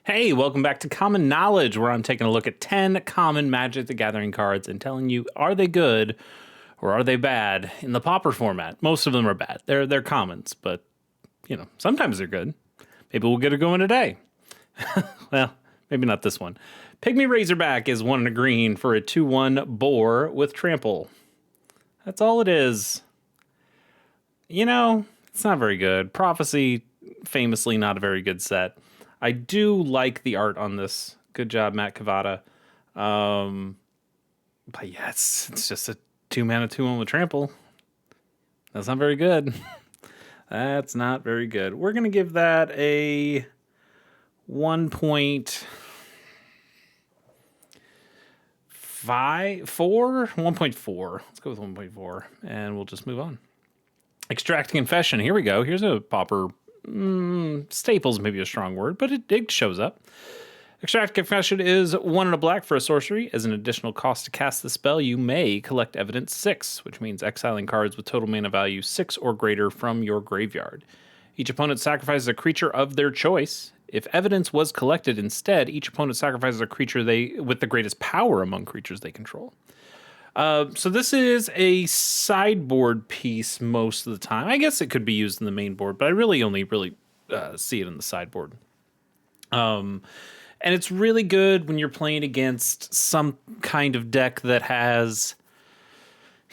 Hey, welcome back to Common Knowledge, where I'm taking a look at 10 common Magic the Gathering cards and telling you, are they good or are they bad in the Pauper format? Most of them are bad. They're commons, but, sometimes they're good. Maybe we'll get it going today. Well, maybe not this one. Pygmy Razorback is 1 and a green for a 2/1 boar with trample. That's all it is. It's not very good. Prophecy, famously not a very good set. I do like the art on this. Good job, Matt Cavada. But yeah, it's just a 2-mana 2/1 with trample. That's not very good. That's not very good. We're going to give that a 1.4. 1.4. Let's go with 1.4, and we'll just move on. Extract Confession. Here we go. Here's a Pauper. Staples maybe a strong word, but it shows up. Extract Confession is 1 and a black for a sorcery. As an additional cost to cast the spell, you may collect evidence 6, which means exiling cards with total mana value 6 or greater from your graveyard. Each opponent sacrifices a creature of their choice. If evidence was collected instead, each opponent sacrifices a creature with the greatest power among creatures they control. So this is a sideboard piece most of the time. I guess it could be used in the main board, but I really only see it in the sideboard. And it's really good when you're playing against some kind of deck that has,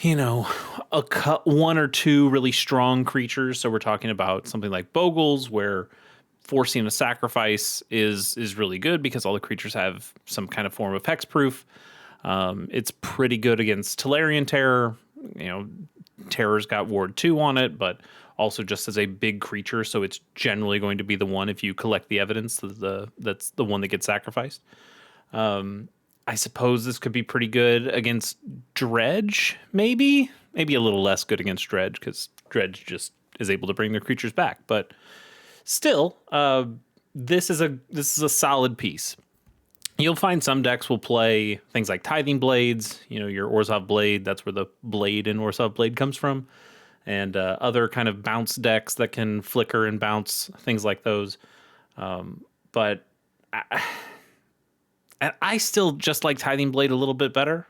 one or two really strong creatures. So we're talking about something like Bogles, where forcing a sacrifice is really good because all the creatures have some kind of form of hexproof. It's pretty good against Tolarian Terror. Terror's got Ward 2 on it, but also just as a big creature, so it's generally going to be the one if you collect the evidence that's the one that gets sacrificed. I suppose this could be pretty good against Dredge, maybe a little less good against Dredge because Dredge just is able to bring their creatures back. But still, this is a solid piece. You'll find some decks will play things like Tithing Blades, your Orzhov Blade. That's where the blade in Orzhov Blade comes from. And other kind of bounce decks that can flicker and bounce, things like those. But I still just like Tithing Blade a little bit better.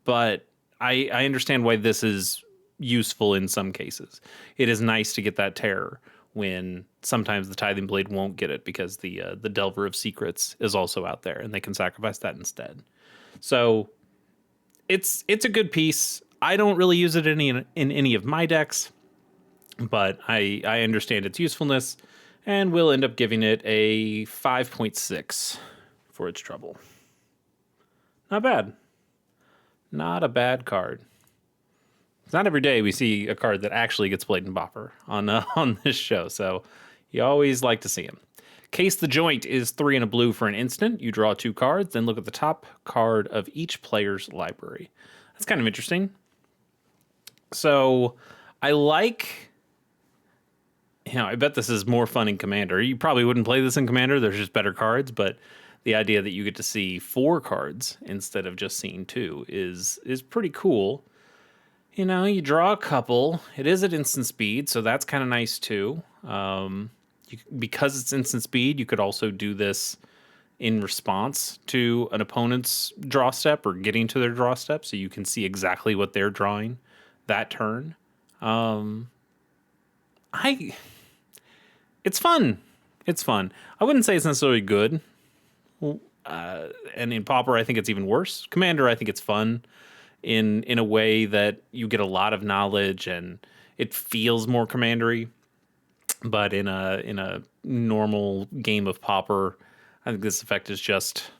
But I understand why this is useful in some cases. It is nice to get that terror when sometimes the Tithing Blade won't get it because the Delver of Secrets is also out there and they can sacrifice that instead. So it's a good piece. I don't really use it in any of my decks, but I understand its usefulness and will end up giving it a 5.6 for its trouble. Not bad. Not a bad card. It's not every day we see a card that actually gets played in Pauper on this show, so you always like to see him. Case the Joint is 3 and a blue for an instant. You draw 2 cards, then look at the top card of each player's library. That's kind of interesting. So I bet this is more fun in Commander. You probably wouldn't play this in Commander. There's just better cards, but the idea that you get to see 4 cards instead of just seeing 2 is pretty cool. You draw a couple. It is at instant speed, so that's kind of nice too. Because it's instant speed, you could also do this in response to an opponent's draw step or getting to their draw step, so you can see exactly what they're drawing that turn. It's fun. It's fun. I wouldn't say it's necessarily good. And in Pauper, I think it's even worse. Commander, I think it's fun in a way that you get a lot of knowledge and it feels more commandery. But in a normal game of Pauper, I think this effect is just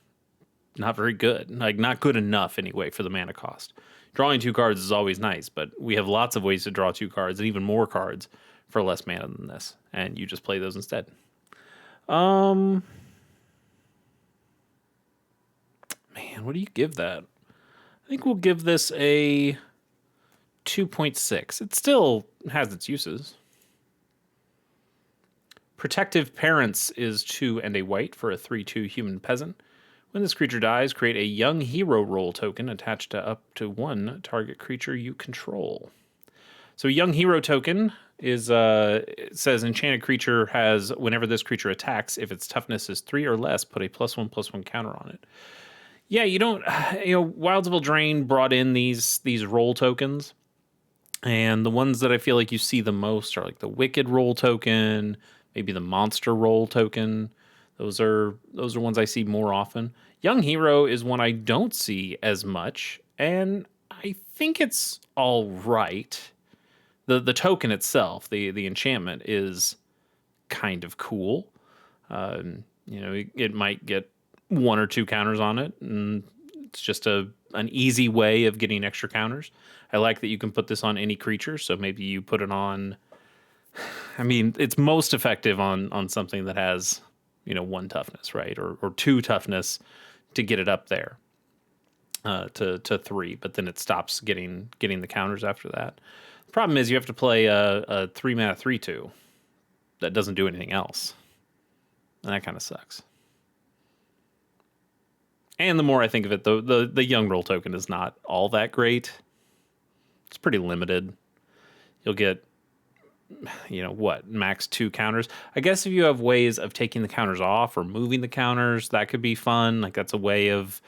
not very good. Like, not good enough anyway for the mana cost. Drawing 2 cards is always nice, but we have lots of ways to draw 2 cards and even more cards for less mana than this, and you just play those instead. Man, what do you give that? I think we'll give this a 2.6. It still has its uses. Protective Parents is 2 and a white for a 3/2 human peasant. When this creature dies, create a young hero role token attached to up to 1 target creature you control. So young hero token is it says enchanted creature has whenever this creature attacks, if its toughness is 3 or less, put a +1/+1 counter on it. Yeah, you don't Wilds of Eldraine brought in these role tokens, and the ones that I feel like you see the most are like the Wicked role token, maybe the Monster role token. Those are ones I see more often. Young Hero is one I don't see as much, and I think it's all right. The token itself, the enchantment is kind of cool. It might get 1 or 2 counters on it, and it's just an easy way of getting extra counters. I like that you can put this on any creature, so maybe you put it on. I mean, it's most effective on something that has 1 toughness, right, or 2 toughness to get it up there to 3, but then it stops getting the counters after that. The problem is you have to play a 3-mana 3/2 that doesn't do anything else, and that kind of sucks. And the more I think of it, the young roll token is not all that great. It's pretty limited. You'll get, max 2 counters. I guess if you have ways of taking the counters off or moving the counters, that could be fun. Like that's a way of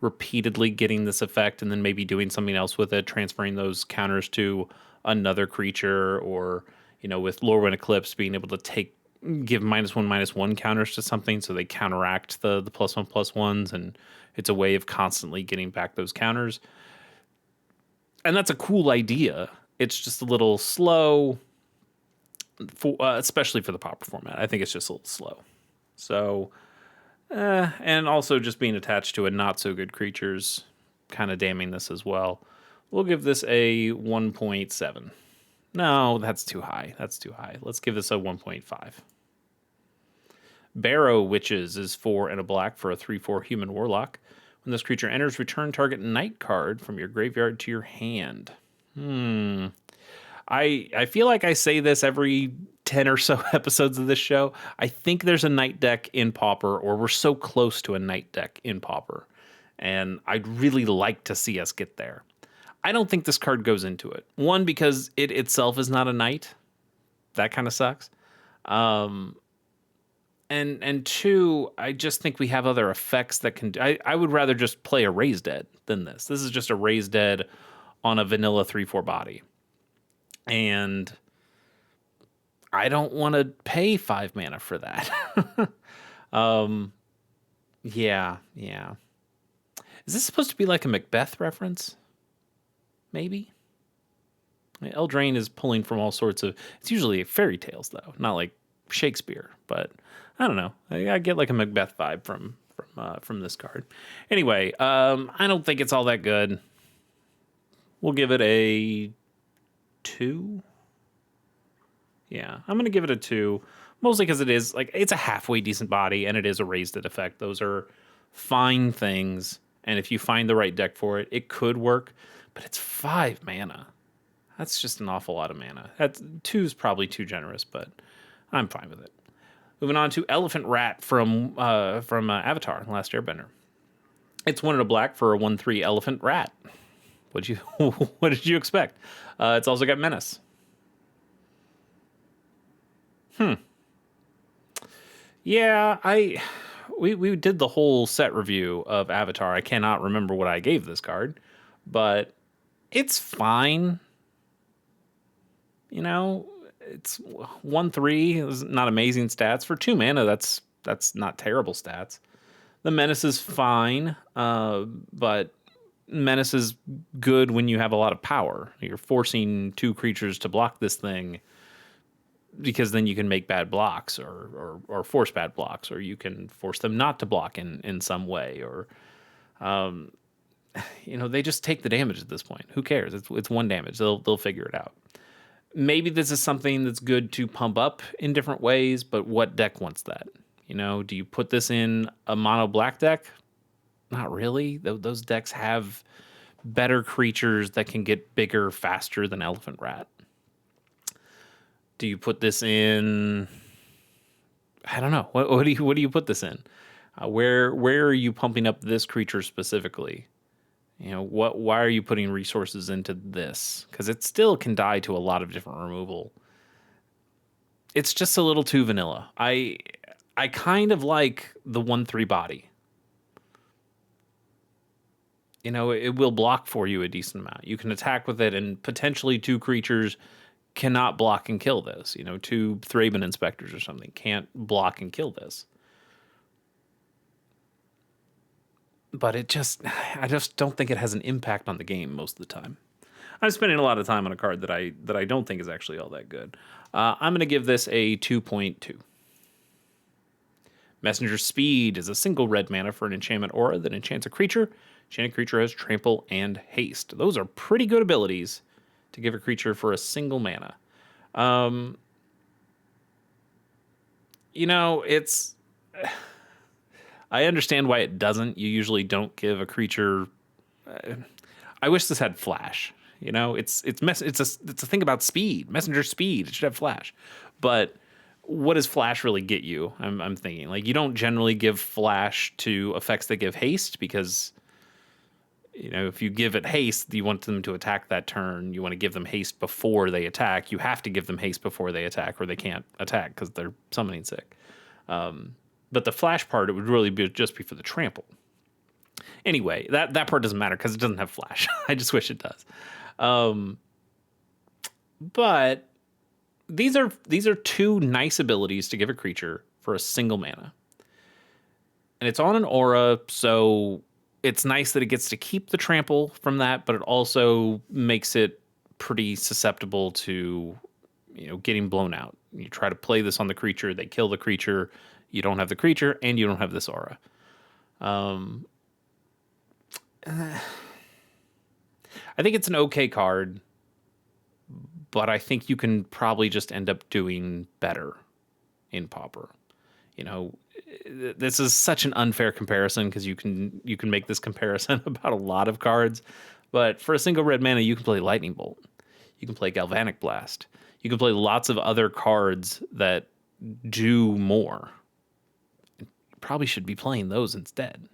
repeatedly getting this effect and then maybe doing something else with it, transferring those counters to another creature, or, with Lorwyn Eclipse being able to give -1/-1 counters to something so they counteract the +1/+1s, and it's a way of constantly getting back those counters. And that's a cool idea. It's just a little slow, especially for the Pauper format. I think it's just a little slow. So, and also just being attached to a not so good creatures, kind of damning this as well. We'll give this a 1.7. No, that's too high. Let's give this a 1.5. Barrow Witches is 4 and a black for a 3/4 human warlock. When this creature enters, return target night card from your graveyard to your hand. I feel like I say this every 10 or so episodes of this show. I think there's a night deck in Pauper, or we're so close to a night deck in Pauper, and I'd really like to see us get there. I don't think this card goes into it. 1, because it itself is not a knight. That kind of sucks. And 2, I just think we have other effects that can. I would rather just play a Raised Dead than this. This is just a Raised Dead on a vanilla 3/4 body, and I don't want to pay 5 mana for that. Yeah. Is this supposed to be like a Macbeth reference? Maybe. Eldraine is pulling from all sorts of. It's usually fairy tales though, not like Shakespeare. But I don't know. I get like a Macbeth vibe from this card. Anyway, I don't think it's all that good. We'll give it a 2. Yeah, I'm gonna give it a 2, mostly because it is it's a halfway decent body, and it is a Raised Dead effect. Those are fine things, and if you find the right deck for it, it could work. But it's 5 mana. That's just an awful lot of mana. 2 is probably too generous, but I'm fine with it. Moving on to Elephant Rat from Avatar: The Last Airbender. It's 1 and a black for a 1/3 Elephant Rat. What did you expect? It's also got Menace. Yeah, we did the whole set review of Avatar. I cannot remember what I gave this card, but it's fine. It's 1/3. It's not amazing stats for 2 mana. That's not terrible stats. The Menace is fine, but Menace is good when you have a lot of power. You're forcing 2 creatures to block this thing, because then you can make bad blocks or force bad blocks, or you can force them not to block in some way, or they just take the damage at this point. Who cares? It's 1 damage. They'll figure it out. Maybe this is something that's good to pump up in different ways, but what deck wants that? Do you put this in a mono black deck? Not really. Those decks have better creatures that can get bigger faster than Elephant Rat. Do you put this in? I don't know. What do you put this in? Where are you pumping up this creature specifically? Why are you putting resources into this? Because it still can die to a lot of different removal. It's just a little too vanilla. I kind of like the 1/3 body. It will block for you a decent amount. You can attack with it, and potentially 2 creatures cannot block and kill this. 2 Thraben Inspectors or something can't block and kill this. But I just don't think it has an impact on the game most of the time. I'm spending a lot of time on a card that I don't think is actually all that good. I'm going to give this a 2.2. Messenger Speed is a single red mana for an enchantment aura that enchants a creature. Enchanted creature has Trample and Haste. Those are pretty good abilities to give a creature for a single mana. It's... I understand why it doesn't. You usually don't give a creature... I wish this had Flash. It's a thing about speed. Messenger Speed. It should have Flash. But what does Flash really get you? I'm thinking. You don't generally give Flash to effects that give haste because, if you give it haste, you want them to attack that turn. You want to give them haste before they attack. You have to give them haste before they attack or they can't attack because they're summoning sick. But the Flash part, it would really just be for the trample. Anyway, that part doesn't matter because it doesn't have Flash. I just wish it does. But these are 2 nice abilities to give a creature for a single mana. And it's on an aura, so it's nice that it gets to keep the trample from that, but it also makes it pretty susceptible to, getting blown out. You try to play this on the creature, they kill the creature, you don't have the creature, and you don't have this aura. I think it's an okay card, but I think you can probably just end up doing better in Pauper. This is such an unfair comparison because you can make this comparison about a lot of cards, but for a single red mana, you can play Lightning Bolt, you can play Galvanic Blast, you can play lots of other cards that do more. You probably should be playing those instead.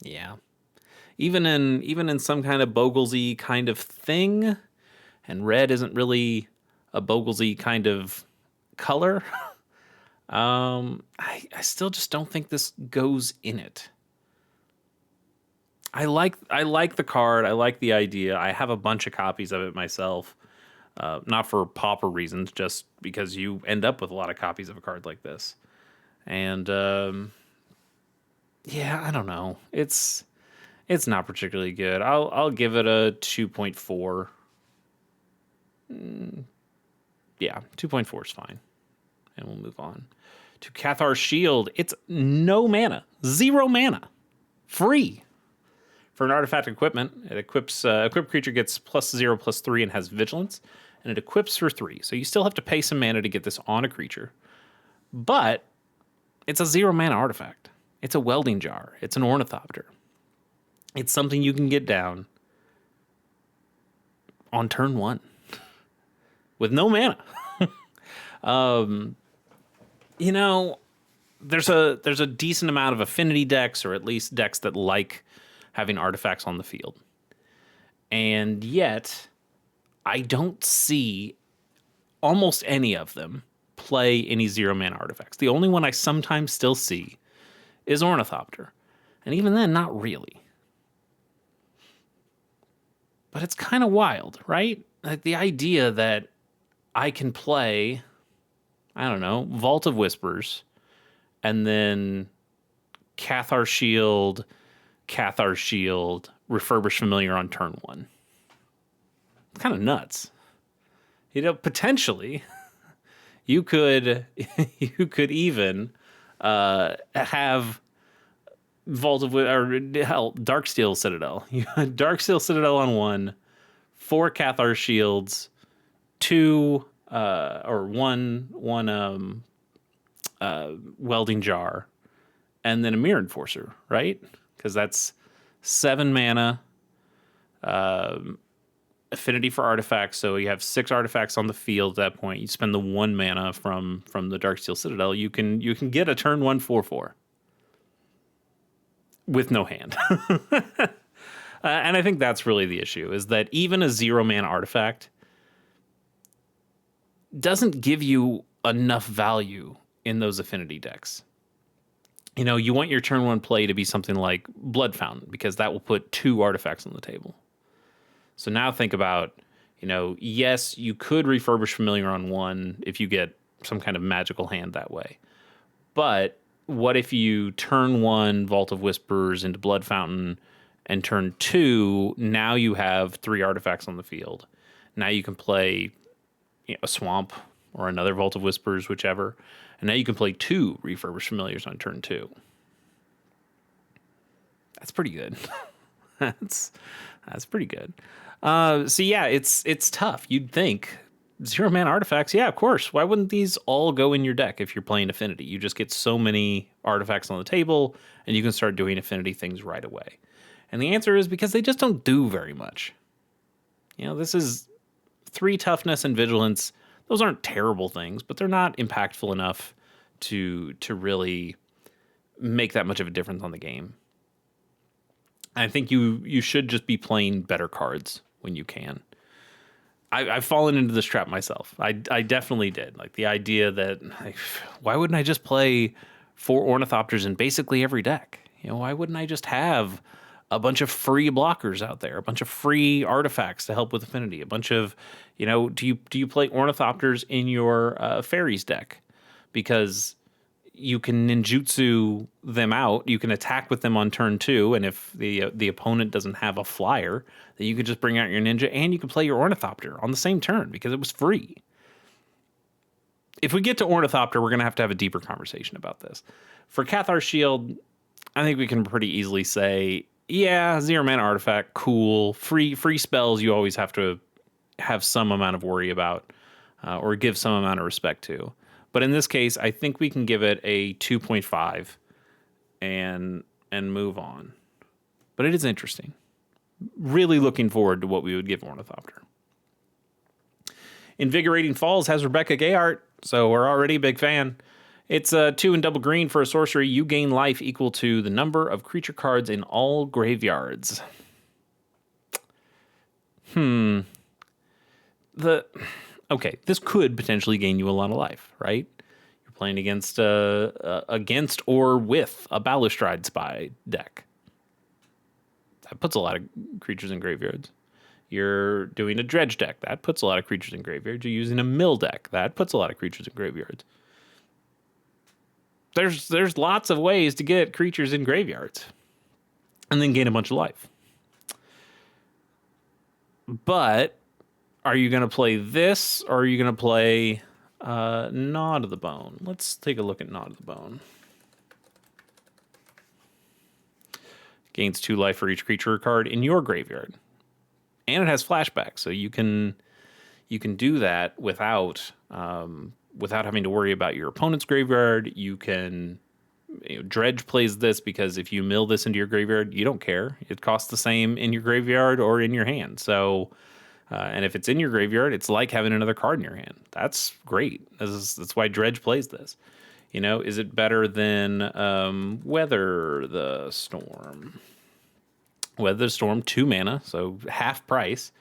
Yeah. Even in some kind of Bogglesy kind of thing, and red isn't really a Bogglesy kind of color, I still just don't think this goes in it. I like the card. I like the idea. I have a bunch of copies of it myself. Not for Pauper reasons, just because you end up with a lot of copies of a card like this. And yeah, I don't know. It's not particularly good. I'll give it a 2.4. Yeah, 2.4 is fine. And we'll move on to Cathar's Shield. It's no mana, 0 mana, free. For an artifact equipment, it equips equipped creature gets +0/+3 and has vigilance, and it equips for 3. So you still have to pay some mana to get this on a creature, but it's a 0 mana artifact. It's a welding jar. It's an ornithopter. It's something you can get down on turn 1 with no mana. There's a decent amount of affinity decks, or at least decks that like having artifacts on the field. And yet, I don't see almost any of them play any 0 mana artifacts. The only one I sometimes still see is Ornithopter. And even then, not really. But it's kind of wild, right? Like the idea that I can play, I don't know, Vault of Whispers, and then Cathar's Shield, Refurbish Familiar on turn 1. It's kind of nuts. Potentially, you could even have Vault of Darksteel Citadel. You had Darksteel Citadel on 1, 4 Cathar Shields, 2 or one Welding Jar, and then a Mirror Enforcer, right? Because that's 7 mana, affinity for artifacts. So you have 6 artifacts on the field at that point. You spend the 1 mana from the Darksteel Citadel. You can get a turn 1 4/4 with no hand. And I think that's really the issue, is that even a 0-mana artifact doesn't give you enough value in those affinity decks. You know, you want your turn 1 play to be something like Blood Fountain, because that will put 2 artifacts on the table. So now think about, you know, yes, you could refurbish Familiar on 1 if you get some kind of magical hand that way. But what if you turn 1 Vault of Whispers into Blood Fountain, and turn 2, now you have 3 artifacts on the field. Now you can play, you know, a Swamp or another Vault of Whispers, whichever. And now you can play 2 Refurbished Familiars on turn 2. That's pretty good. that's pretty good. So yeah, it's tough. You'd think 0-mana artifacts, yeah, of course. Why wouldn't these all go in your deck if you're playing Affinity? You just get so many artifacts on the table, and you can start doing Affinity things right away. And the answer is because they just don't do very much. You know, this is 3 toughness and vigilance. Those aren't terrible things, but they're not impactful enough to really make that much of a difference on the game. I think you should just be playing better cards when you can. I've fallen into this trap myself. I definitely did. Like the idea that, like, why wouldn't I just play 4 Ornithopters in basically every deck? You know, why wouldn't I just have a bunch of free blockers out there, a bunch of free artifacts to help with affinity, a bunch of, you know, do you play Ornithopters in your fairies deck? Because you can ninjutsu them out. You can attack with them on turn 2, and if the opponent doesn't have a flyer, then you can just bring out your ninja, and you can play your Ornithopter on the same turn because it was free. If we get to Ornithopter, we're going to have a deeper conversation about this. For Cathar's Shield, I think we can pretty easily say, yeah, 0-mana artifact, cool. Free spells you always have to have some amount of worry about, or give some amount of respect to. But in this case, I think we can give it a 2.5 and move on. But it is interesting. Really looking forward to what we would give Ornithopter. Invigorating Falls has Rebecca Gayart, so we're already a big fan. It's 2 and double green for a sorcery. You gain life equal to the number of creature cards in all graveyards. Okay, this could potentially gain you a lot of life, right? You're playing against or with a Balustrade Spy deck. That puts a lot of creatures in graveyards. You're doing a Dredge deck. That puts a lot of creatures in graveyards. You're using a Mill deck. That puts a lot of creatures in graveyards. There's lots of ways to get creatures in graveyards and then gain a bunch of life. But are you going to play this, or are you going to play Gnaw to the Bone? Let's take a look at Gnaw to the Bone. Gains 2 life for each creature card in your graveyard. And it has flashback, so you can do that without having to worry about your opponent's graveyard. You can, Dredge plays this because if you mill this into your graveyard, you don't care. It costs the same in your graveyard or in your hand. So, and if it's in your graveyard, it's like having another card in your hand. That's great. That's why Dredge plays this. You know, is it better than Weather the Storm? Weather the Storm, 2 mana, so half price,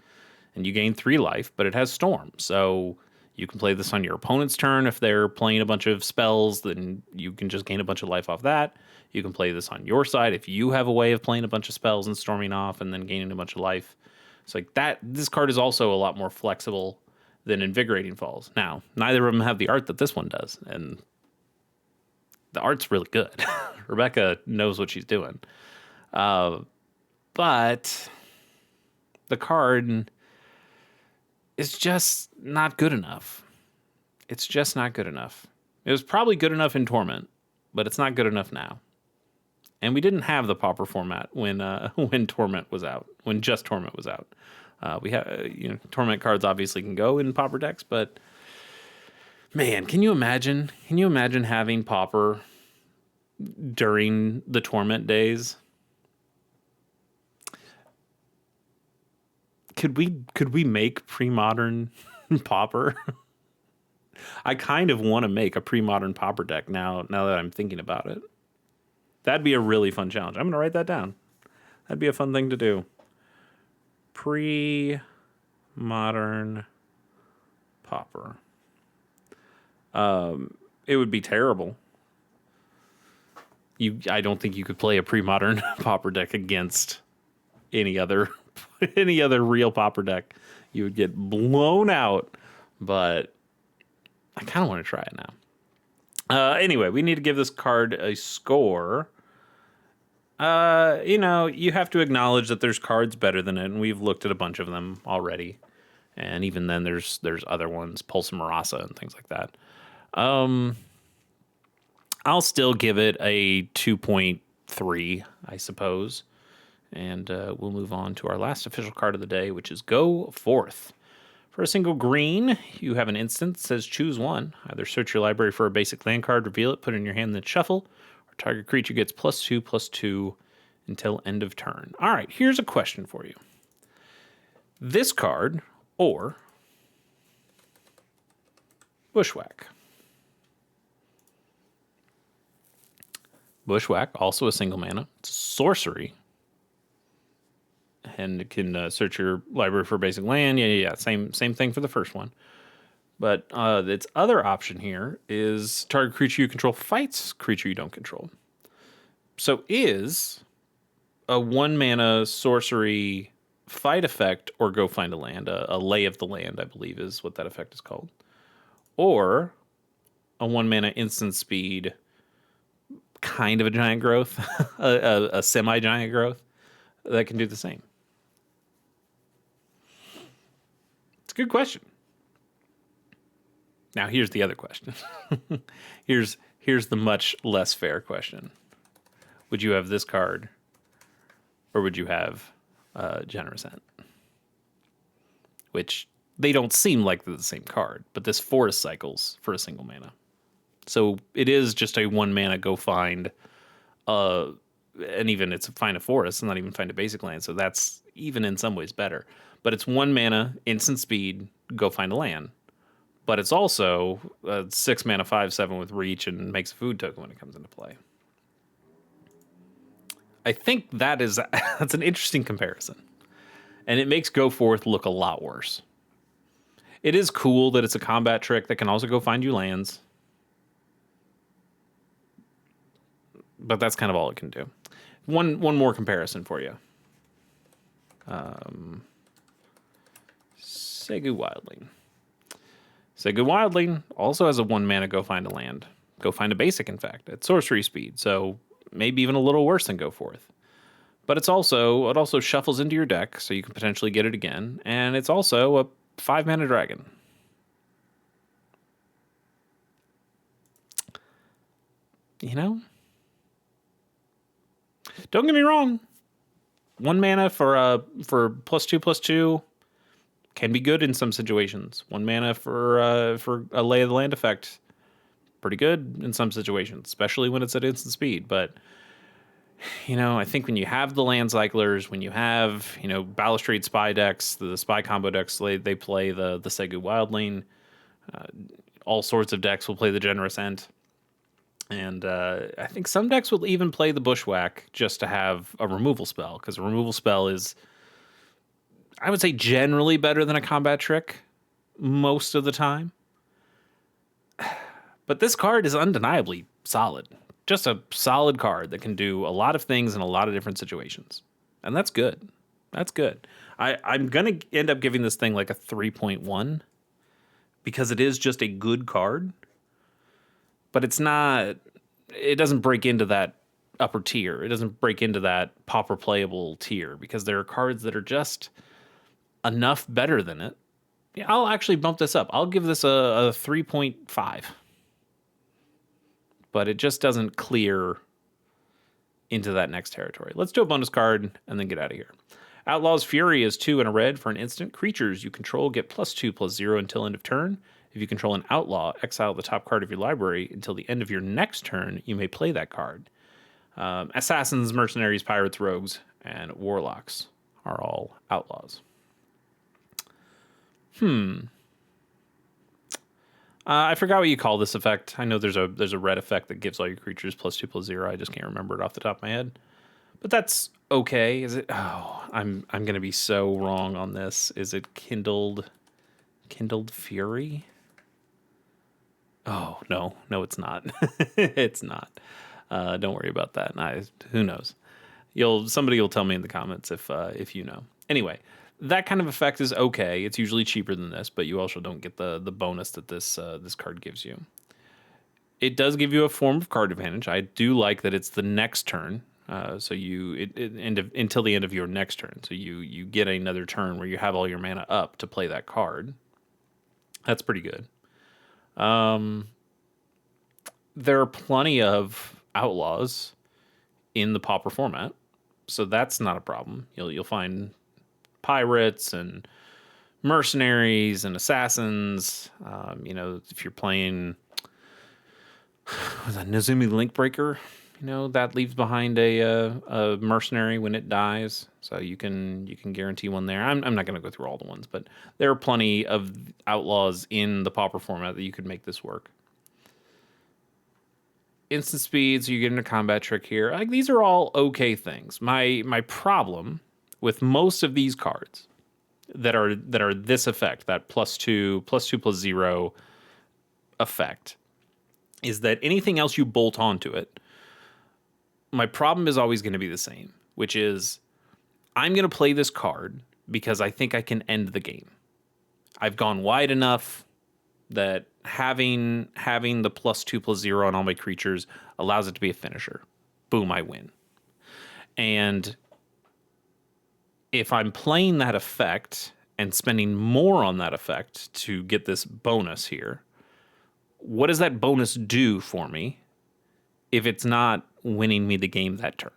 and you gain 3 life, but it has Storm. So you can play this on your opponent's turn. If they're playing a bunch of spells, then you can just gain a bunch of life off that. You can play this on your side if you have a way of playing a bunch of spells and storming off and then gaining a bunch of life. It's like that. This card is also a lot more flexible than Invigorating Falls. Now, neither of them have the art that this one does, and the art's really good. Rebecca knows what she's doing. But the card is just not good enough. It's just not good enough. It was probably good enough in Torment, but it's not good enough now. And we didn't have the Pauper format when Torment was out, when just Torment was out. We have, Torment cards obviously can go in Pauper decks, but man, can you imagine? Can you imagine having Pauper during the Torment days? Could we make pre-modern Pauper? I kind of want to make a pre-modern Pauper deck now that I'm thinking about it. That'd be a really fun challenge. I'm going to write that down. That'd be a fun thing to do. Pre-modern Pauper. It would be terrible. I don't think you could play a pre-modern Pauper deck against any other real Pauper deck. You would get blown out, but I kind of want to try it now. Anyway, we need to give this card a score. You have to acknowledge that there's cards better than it, and we've looked at a bunch of them already. And even then, there's other ones, Pulse and Marasa and things like that. I'll still give it a 2.3, I suppose. And we'll move on to our last official card of the day, which is Go Forth. For a single green, you have an instant that says choose one. Either search your library for a basic land card, reveal it, put it in your hand, then shuffle. Or target creature gets +2/+2 until end of turn. All right, here's a question for you. This card or Bushwhack. Bushwhack, also a single mana. It's a sorcery. And it can search your library for basic land. Yeah. Same thing for the first one. But its other option here is target creature you control fights creature you don't control. So is a 1-mana sorcery fight effect or go find a land, a Lay of the Land, I believe is what that effect is called. Or a 1-mana instant speed, kind of a giant growth, a semi-giant growth that can do the same. It's a good question. Now here's the other question. here's the much less fair question. Would you have this card, or would you have Generous Ent? Which they don't seem like they're the same card, but this forest cycles for a single mana. So it is just a 1-mana go find, and even it's find a forest, and not even find a basic land. So that's even in some ways better. But it's 1 mana, instant speed, go find a land. But it's also a 6 mana 5/7 with reach and makes a food token when it comes into play. I think that's an interesting comparison. And it makes Go Forth look a lot worse. It is cool that it's a combat trick that can also go find you lands. But that's kind of all it can do. One more comparison for you. Segu Wildling. Segu Wildling also has a 1-mana go find a land. Go find a basic, in fact, at sorcery speed. So maybe even a little worse than Go Forth. But it also shuffles into your deck, so you can potentially get it again. And it's also a 5-mana dragon. You know? Don't get me wrong. 1 mana for +2/+2 can be good in some situations. 1 mana for a Lay of the Land effect, pretty good in some situations, especially when it's at instant speed. But I think when you have the land cyclers, when you have Balustrade Spy decks, the Spy combo decks, they play the Segu Wildling. All sorts of decks will play the Generous Ent. And I think some decks will even play the Bushwhack just to have a removal spell, because a removal spell is, I would say, generally better than a combat trick most of the time. But this card is undeniably solid. Just a solid card that can do a lot of things in a lot of different situations. And that's good. That's good. I'm going to end up giving this thing like a 3.1 because it is just a good card. But it doesn't break into that upper tier. It doesn't break into that Pauper playable tier because there are cards that are just enough better than it. Yeah, I'll actually bump this up. I'll give this a 3.5. But it just doesn't clear into that next territory. Let's do a bonus card and then get out of here. Outlaw's Fury is 2 and a red for an instant. Creatures you control get +2/+0 until end of turn. If you control an outlaw, exile the top card of your library until the end of your next turn. You may play that card. Assassins, mercenaries, pirates, rogues, and warlocks are all outlaws. I forgot what you call this effect. I know there's a red effect that gives all your creatures +2/+0. I just can't remember it off the top of my head. But that's okay. Is it? Oh, I'm gonna be so wrong on this. Is it Kindled Fury? Oh no, it's not. It's not. Don't worry about that. Who knows? Somebody will tell me in the comments if you know. Anyway, that kind of effect is okay. It's usually cheaper than this, but you also don't get the bonus that this card gives you. It does give you a form of card advantage. I do like that it's the next turn. So until the end of your next turn. So you get another turn where you have all your mana up to play that card. That's pretty good. There are plenty of outlaws in the Pauper format, so that's not a problem. You'll find pirates and mercenaries and assassins. If you're playing a Nezumi Linkbreaker, that leaves behind a mercenary when it dies, so you can guarantee one there. I'm not going to go through all the ones, but there are plenty of outlaws in the Pauper format that you could make this work. Instant speed, so you get into combat trick here. Like, these are all okay things. My problem with most of these cards that are this effect, that +2/+0 effect, is that anything else you bolt onto it, my problem is always going to be the same, which is I'm going to play this card because I think I can end the game. I've gone wide enough that having the +2/+0 on all my creatures allows it to be a finisher. Boom, I win. And if I'm playing that effect and spending more on that effect to get this bonus here, what does that bonus do for me if it's not winning me the game that turn?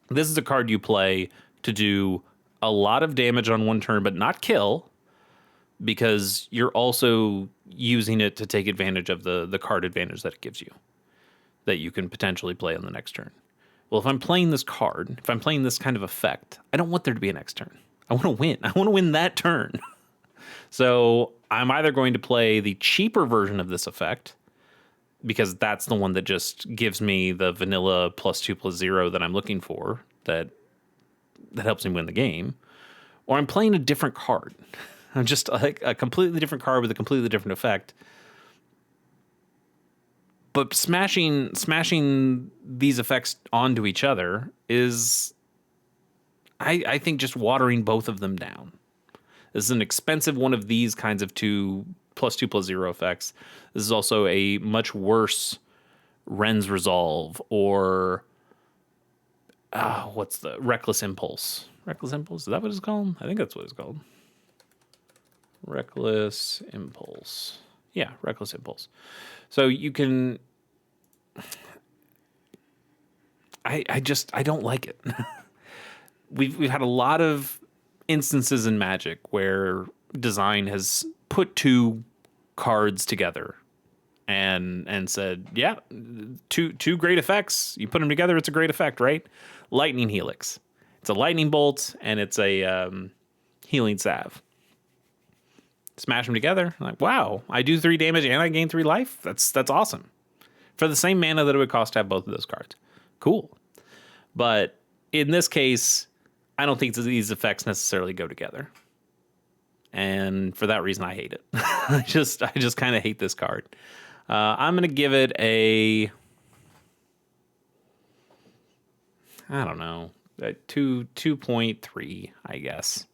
This is a card you play to do a lot of damage on one turn, but not kill, because you're also using it to take advantage of the card advantage that it gives you, that you can potentially play on the next turn. Well, if I'm playing this card, if I'm playing this kind of effect, I don't want there to be a next turn. I want to win. I want to win that turn. So I'm either going to play the cheaper version of this effect, because that's the one that just gives me the vanilla +2/+0 that I'm looking for, that helps me win the game, or I'm playing a different card. I'm just like a completely different card with a completely different effect. But smashing these effects onto each other is, I think, just watering both of them down. This is an expensive one of these kinds of +2/+0 effects. This is also a much worse Ren's Resolve, or what's the Reckless Impulse? Reckless Impulse, is that what it's called? I think that's what it's called. Reckless Impulse. Yeah, Reckless Impulse. So you can... I don't like it. We've had a lot of instances in Magic where design has put two cards together and said, yeah, two great effects. You put them together, it's a great effect, right? Lightning Helix. It's a lightning bolt and it's a healing salve. Smash them together. I'm like, wow, I do 3 damage and I gain 3 life. That's awesome. For the same mana that it would cost to have both of those cards. Cool. But in this case, I don't think these effects necessarily go together. And for that reason, I hate it. I just kind of hate this card. I'm going to give it a, I don't know, a 2.3, I guess.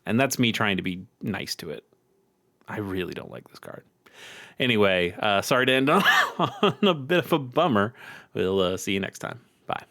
And that's me trying to be nice to it. I really don't like this card. Anyway, sorry to end on a bit of a bummer. We'll see you next time. Bye.